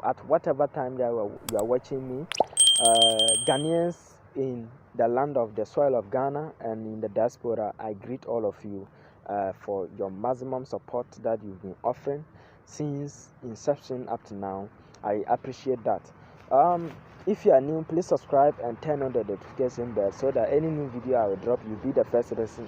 at whatever time that you are watching me. Ghanaians in the land of the soil of Ghana and in the diaspora, I greet all of you for your maximum support that you've been offering since inception up to now. I appreciate that. If you are new, please subscribe and turn on the notification bell so that any new video I will drop, you'll be the first person.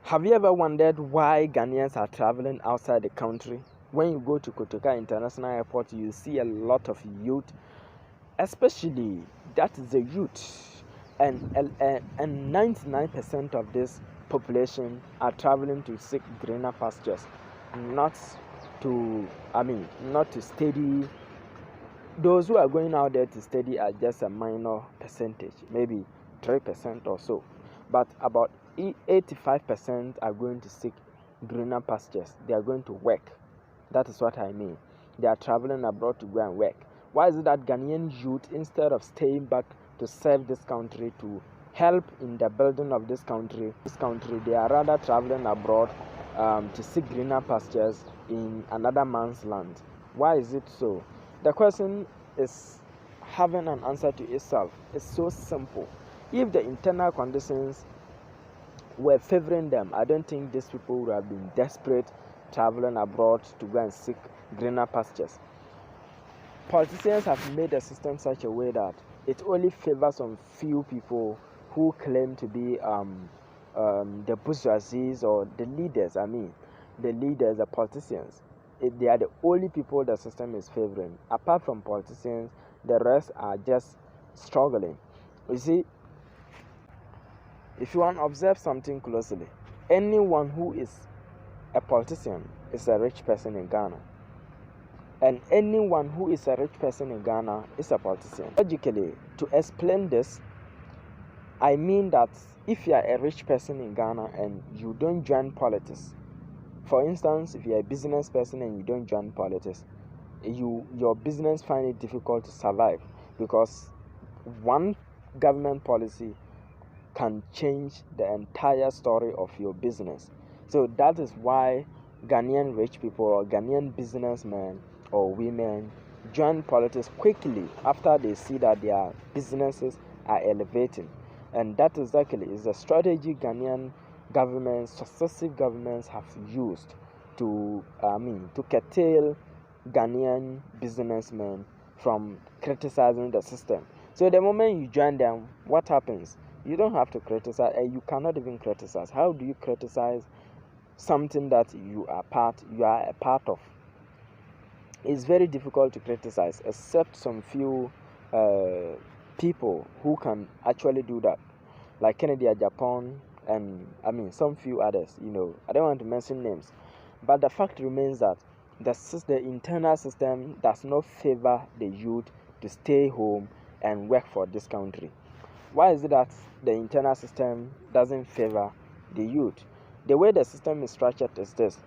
Have you ever wondered why Ghanaians are traveling outside the country? When you go to Kotoka International Airport, you see a lot of youth, especially that is the youth, and 99% of this population are traveling to seek greener pastures, not to study. Those who are going out there to study are just a minor percentage, maybe 3% or so, but about 85% are going to seek greener pastures. They are going to work. That is what I mean. They are traveling abroad to go and work. Why is it that Ghanaian youth, instead of staying back to serve this country, to help in the building of this country, they are rather traveling abroad to seek greener pastures in another man's land? Why is it so? The question is having an answer to itself. It's so simple. If the internal conditions were favoring them, I don't think these people would have been desperate traveling abroad to go and seek greener pastures. Politicians have made the system such a way that it only favors some few people who claim to be the bourgeoisie or the leaders. The politicians. They are the only people the system is favoring. Apart from politicians, the rest are just struggling. You see, if you want to observe something closely, anyone who is a politician is a rich person in Ghana. And anyone who is a rich person in Ghana is a politician. Logically, to explain this, I mean that if you are a rich person in Ghana and you don't join politics, for instance, if you are a business person and you don't join politics, your business find it difficult to survive, because one government policy can change the entire story of your business. So that is why Ghanaian rich people or Ghanaian businessmen or women join politics quickly after they see that their businesses are elevating. And that exactly is the strategy Ghanaian governments, successive governments have used to curtail Ghanaian businessmen from criticizing the system. So the moment you join them, what happens? You don't have to criticize, and you cannot even criticize. How do you criticize something that you are a part of? It's very difficult to criticize, except some few people who can actually do that, like Kennedy Japan, and some few others. I don't want to mention names, but the fact remains that the internal system does not favor the youth to stay home and work for this country. Why is it that the internal system doesn't favor the youth? The way the system is structured is this: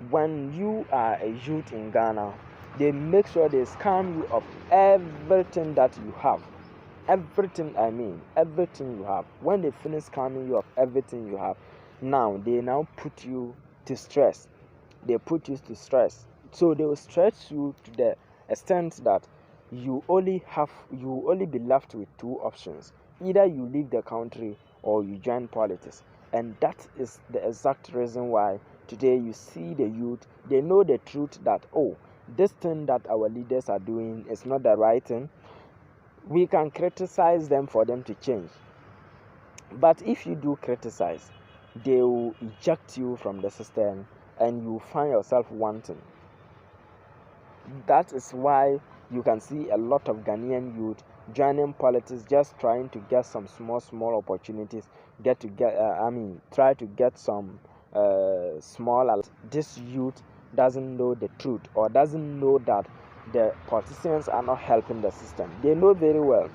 when you are a youth in Ghana, they make sure they scam you of everything that you have. Everything you have. When they finish scamming you of everything you have, they now put you to stress. So they will stress you to the extent that you only be left with two options: either you leave the country or you join politics. And that is the exact reason why today you see the youth, they know the truth that, this thing that our leaders are doing is not the right thing. We can criticize them for them to change. But if you do criticize, they will eject you from the system and you find yourself wanting. That is why you can see a lot of Ghanaian youth joining politics, just trying to get some small opportunities, try to get some small. This youth doesn't know the truth, or doesn't know that the politicians are not helping the system. They know very well.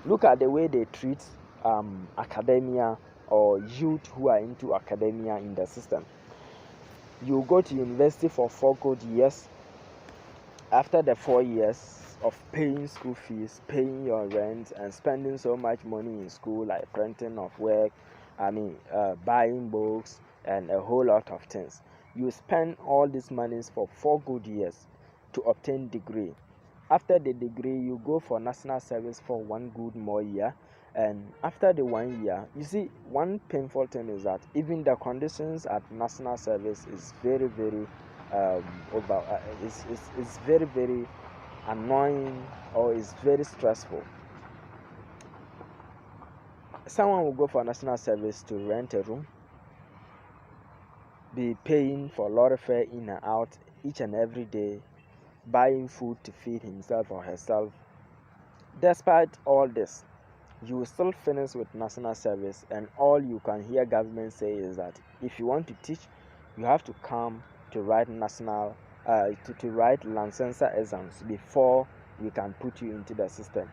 Look at the way they treat academia or youth who are into academia in the system. You go to university for 4 good years. After the 4 years of paying school fees, paying your rent, and spending so much money in school, like printing of work, buying books, and a whole lot of things, you spend all these monies for 4 good years. to obtain degree. After the degree, you go for national service for 1 good more year. And after the 1 year, you see, one painful thing is that even the conditions at national service is very, very is very, very annoying, or is very stressful. Someone will go for national service to rent a room, be paying for lorry fare in and out each and every day, buying food to feed himself or herself. Despite all this, you will still finish with national service, and all you can hear government say is that if you want to teach, you have to come to write to write licensure exams before we can put you into the system.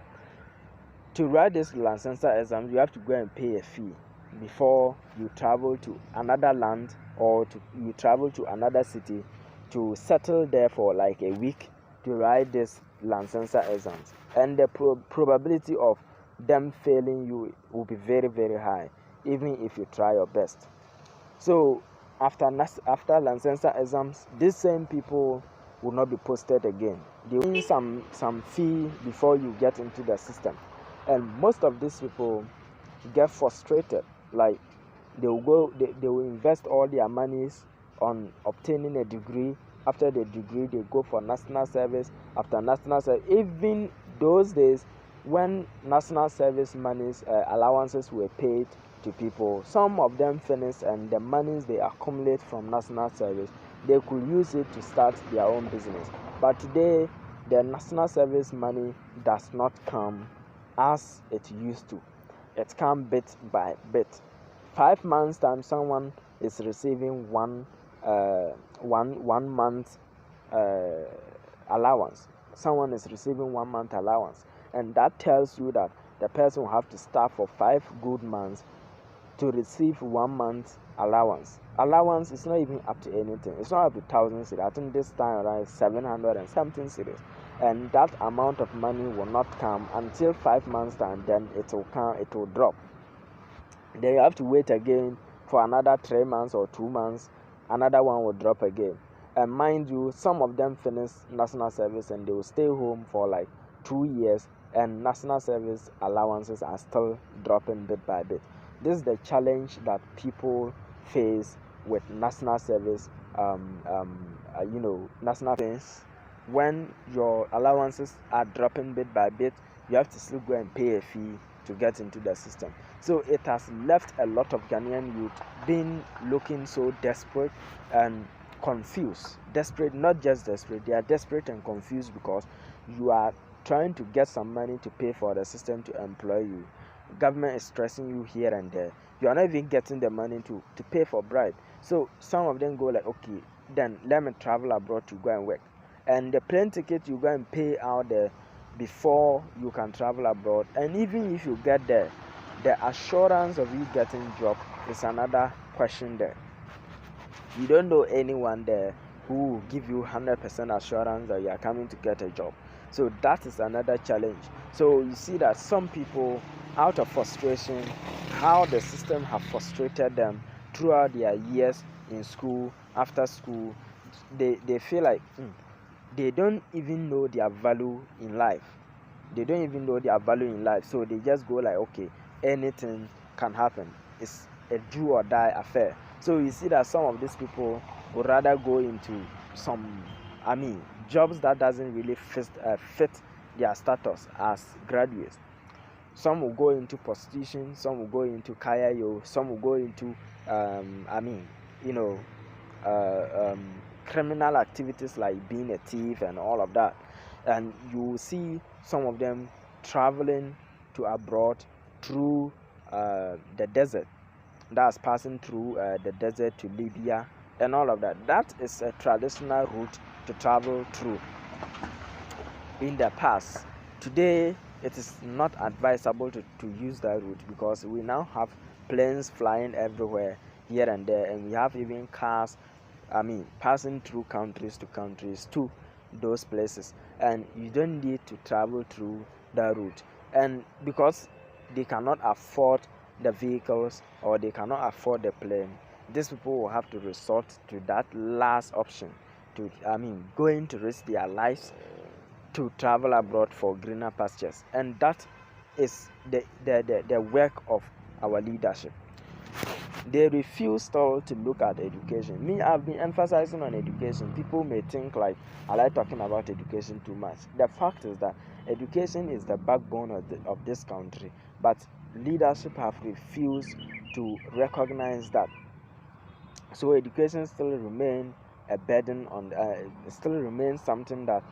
To write this licensure exam, you have to go and pay a fee before you travel to another land, or you travel to another city to settle there for like a week to write this licensure exams. And the probability of them failing you will be very, very high, even if you try your best. So after licensure exams, these same people will not be posted again. They will pay some fee before you get into the system. And most of these people get frustrated. Like, they will invest all their monies on obtaining a degree. After the degree, they go for national service. After national service, even those days when national service monies allowances were paid to people, some of them finish, and the monies they accumulate from national service, they could use it to start their own business. But today, the national service money does not come as it used to. It comes bit by bit. 5 months time, someone is receiving one month allowance. Someone is receiving 1 month allowance, and that tells you that the person will have to start for 5 good months to receive 1 month allowance. Allowance is not even up to anything. It's not up to 1,000 cedis. I think this time around 700 and something cedis. And that amount of money will not come until 5 months time. Then it will come. It will drop. Then you have to wait again for another 3 months or 2 months. Another one will drop again. And mind you, some of them finish national service and they will stay home for like 2 years, and national service allowances are still dropping bit by bit. This is the challenge that people face with national service. National service, when your allowances are dropping bit by bit, you have to still go and pay a fee to get into the system. So it has left a lot of Ghanaian youth being looking so desperate and confused. Desperate, not just desperate, they are desperate and confused because you are trying to get some money to pay for the system to employ you. Government is stressing you here and there. You are not even getting the money to pay for bribe. So some of them go like, okay, then let me travel abroad to go and work. And the plane ticket you go and pay out there before you can travel abroad. And even if you get there, the assurance of you getting job is another question there. You don't know anyone there who will give you 100% assurance that you are coming to get a job. So that is another challenge. So you see that some people, out of frustration, how the system have frustrated them throughout their years in school, after school, they feel like they don't even know their value in life. They don't even know their value in life. So they just go like, okay, anything can happen. It's a do or die affair. So you see that some of these people would rather go into some, jobs that doesn't really fit their status as graduates. Some will go into prostitution, some will go into kayayo, some will go into criminal activities like being a thief and all of that. And you will see some of them traveling to abroad through the desert. That's passing through the desert to Libya and all of that. That is a traditional route to travel through in the past. Today, it is not advisable to use that route because we now have planes flying everywhere here and there, and we have even cars passing through countries to those places, and you don't need to travel through that route. And because they cannot afford the vehicles or they cannot afford the plane, these people will have to resort to that last option, going to risk their lives to travel abroad for greener pastures. And that is the work of our leadership. They refuse all to look at education. Me, I've been emphasizing on education. People may think like I like talking about education too much. The fact is that education is the backbone of this country, but leadership have refused to recognize that. So education still remain a burden on, still remains something that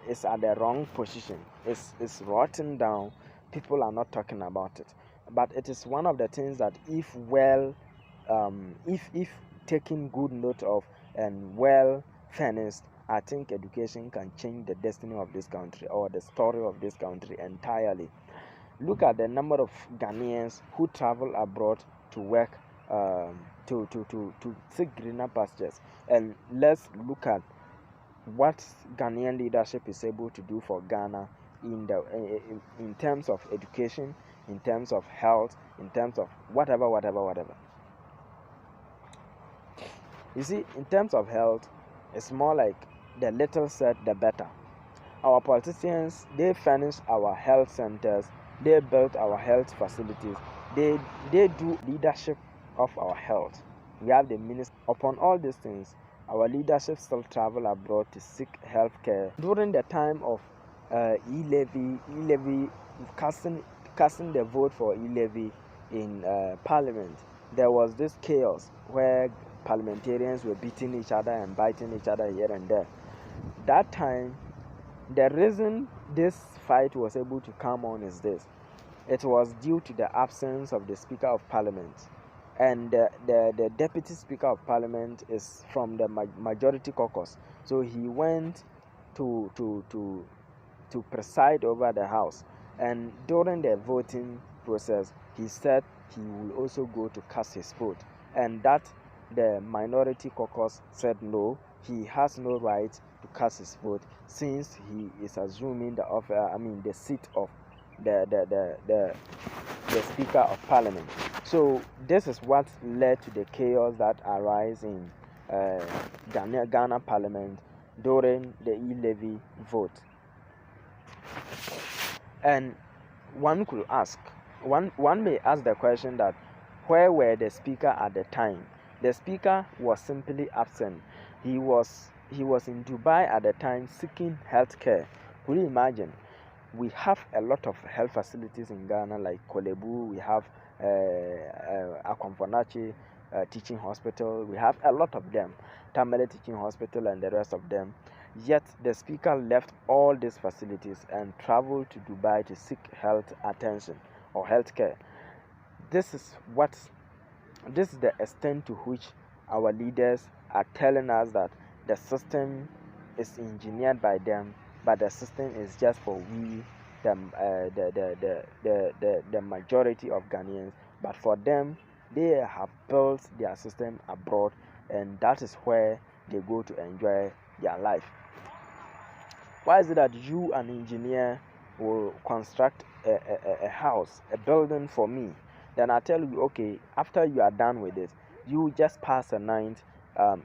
is at the wrong position. It's rotten down. People are not talking about it, but it is one of the things that if taken good note of and well finished, I think education can change the destiny of this country or the story of this country entirely. Look at the number of Ghanaians who travel abroad to work, to seek greener pastures. And let's look at what Ghanaian leadership is able to do for Ghana in terms of education, in terms of health, in terms of whatever. You see, in terms of health, it's more like the little said, the better. Our politicians, they furnish our health centers, they build our health facilities, they do leadership of our health. We have the minister. Upon all these things, our leadership still travel abroad to seek health care. During the time of e-levy, casting the vote for e-levy in parliament, there was this chaos where parliamentarians were beating each other and biting each other here and there. That time, the reason this fight was able to come on is this: it was due to the absence of the Speaker of Parliament, and the Deputy Speaker of Parliament is from the majority caucus, so he went to preside over the House, and during the voting process, he said he will also go to cast his vote, and that the minority caucus said no, he has no right to cast his vote since he is assuming the seat of the Speaker of Parliament. So this is what led to the chaos that arose in Ghana Parliament during the e-levy vote. And one may ask the question that where were the Speaker at the time? The Speaker was simply absent. He was in Dubai at the time seeking health care. Could you imagine? We have a lot of health facilities in Ghana, like Kolebu, we have Akwamfonachi Teaching Hospital, we have a lot of them, Tamale Teaching Hospital and the rest of them. Yet the Speaker left all these facilities and traveled to Dubai to seek health attention or health care. This is the extent to which our leaders are telling us that the system is engineered by them, but the system is just for we, the majority of Ghanaians. But for them, they have built their system abroad, and that is where they go to enjoy their life. Why is it that you, an engineer, will construct a house, a building for me? Then I tell you, okay, after you are done with it, you just pass a night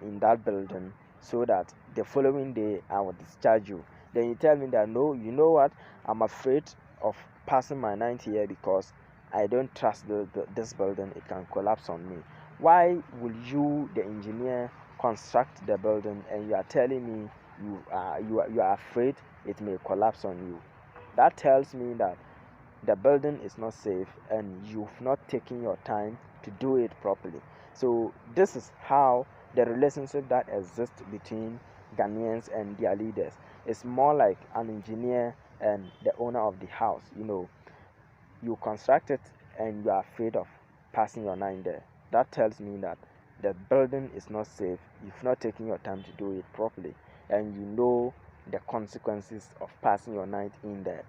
in that building so that the following day I will discharge you. Then you tell me that no, you know what, I'm afraid of passing my night here because I don't trust this building, it can collapse on me. Why will you, the engineer, construct the building and you are telling me you are afraid it may collapse on you? That tells me that the building is not safe and you've not taken your time to do it properly. So this is how the relationship that exists between Ghanaians and their leaders is more like an engineer and the owner of the house. You construct it and you are afraid of passing your night there. That tells me that the building is not safe, you've not taken your time to do it properly, and you know the consequences of passing your night in there.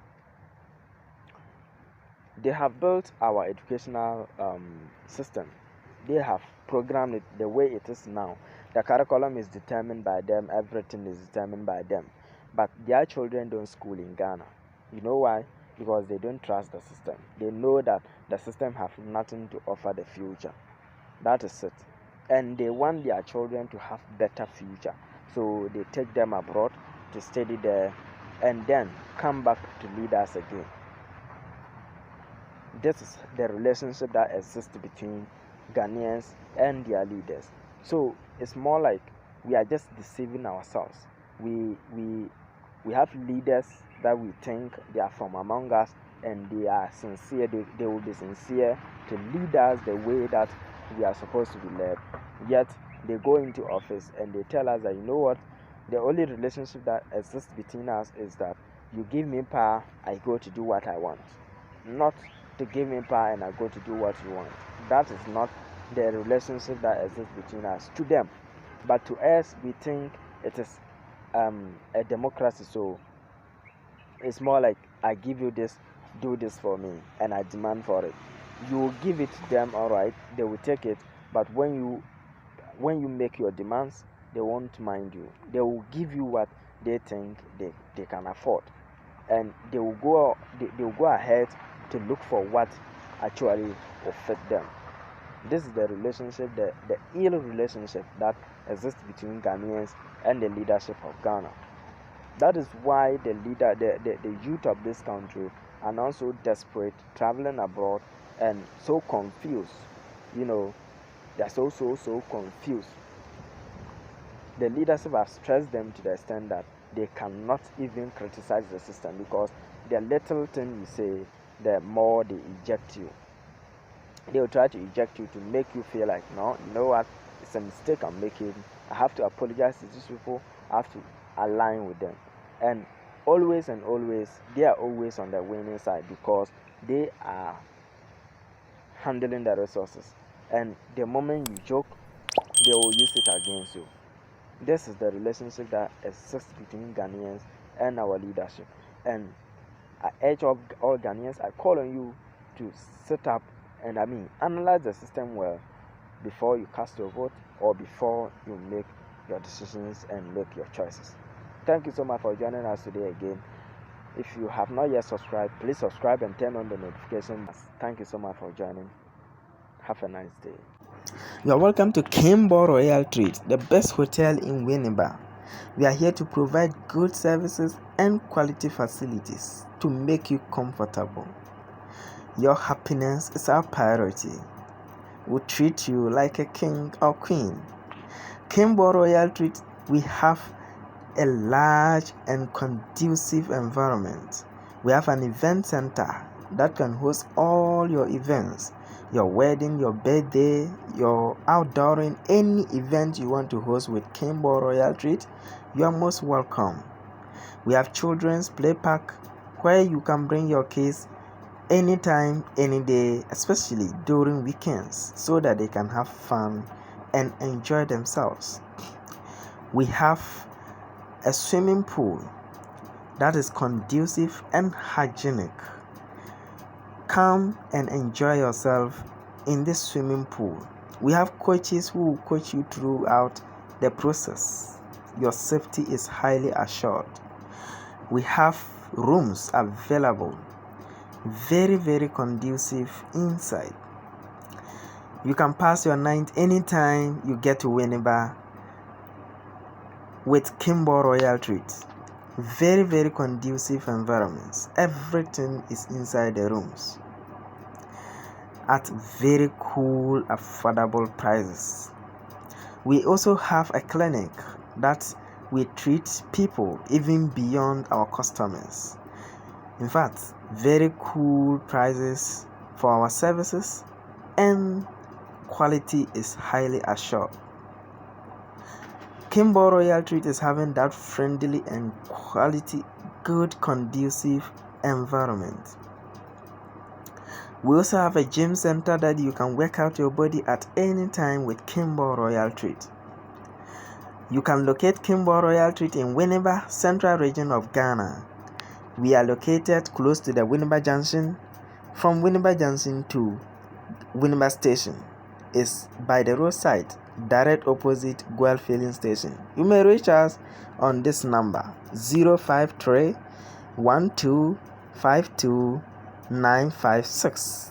They have built our educational system. They have programmed it the way it is now. The curriculum is determined by them, everything is determined by them. But their children don't school in Ghana. You know why? Because they don't trust the system. They know that the system have nothing to offer the future. That is it. And they want their children to have better future. So they take them abroad to study there and then come back to lead us again. This is the relationship that exists between Ghanaians and their leaders. So it's more like we are just deceiving ourselves. We have leaders that we think they are from among us and they are sincere. They will be sincere to lead us the way that we are supposed to be led. Yet they go into office and they tell us that, you know what, the only relationship that exists between us is that you give me power, I go to do what I want. Not to give me power and I go to do what you want. That is not the relationship that exists between us to them. But to us, we think it is a democracy. So it's more like, I give you this, do this for me, and I demand for it. You will give it to them, all right, they will take it. But when you make your demands, they won't mind you. They will give you what they think they can afford, and they will go ahead to look for what actually will fit them. This is the relationship, the ill relationship that exists between Ghanaians and the leadership of Ghana. That is why the youth of this country are now so desperate, traveling abroad and so confused. They're so confused. The leadership has stressed them to the extent that they cannot even criticize the system, because the little thing you say, the more they eject you. They will try to eject you to make you feel like, no, you know what, it's a mistake I'm making. I have to apologize to these people. I have to align with them. And always, they are always on the winning side, because they are handling the resources. And the moment you joke, they will use it against you. This is the relationship that exists between Ghanaians and our leadership. And I urge all Ghanaians, I call on you to sit up and analyze the system well before you cast your vote or before you make your decisions and make your choices. Thank you so much for joining us today again. If you have not yet subscribed, please subscribe and turn on the notifications. Thank you so much for joining. Have a nice day. You are welcome to Kimbo Royal Treat, the best hotel in Winneba. We are here to provide good services and quality facilities to make you comfortable. Your happiness is our priority. We treat you like a king or queen. Kimbo Royal Treat, we have a large and conducive environment. We have an event center that can host all your events. Your wedding, your birthday, your outdooring, any event you want to host with Kimbo Royal Treat, you are most welcome. We have children's play park where you can bring your kids anytime, any day, especially during weekends, so that they can have fun and enjoy themselves. We have a swimming pool that is conducive and hygienic. Come and enjoy yourself in this swimming pool. We have coaches who will coach you throughout the process. Your safety is highly assured. We have rooms available, very, very conducive inside. You can pass your night anytime you get to Winneba with Kimbo Royal Treat. Very, very conducive environments. Everything is inside the rooms at very cool, affordable prices. We also have a clinic that we treat people even beyond our customers. In fact, very cool prices for our services, and quality is highly assured. Kimbo Royal Treat is having that friendly and quality, good, conducive environment. We also have a gym center that you can work out your body at any time with Kimbo Royal Treat. You can locate Kimbo Royal Treat in Winneba, Central Region of Ghana. We are located close to the Winneba Junction. From Winneba Junction to Winneba Station is by the roadside, direct opposite Guel Filling Station. You may reach us on this number 053 1252 956.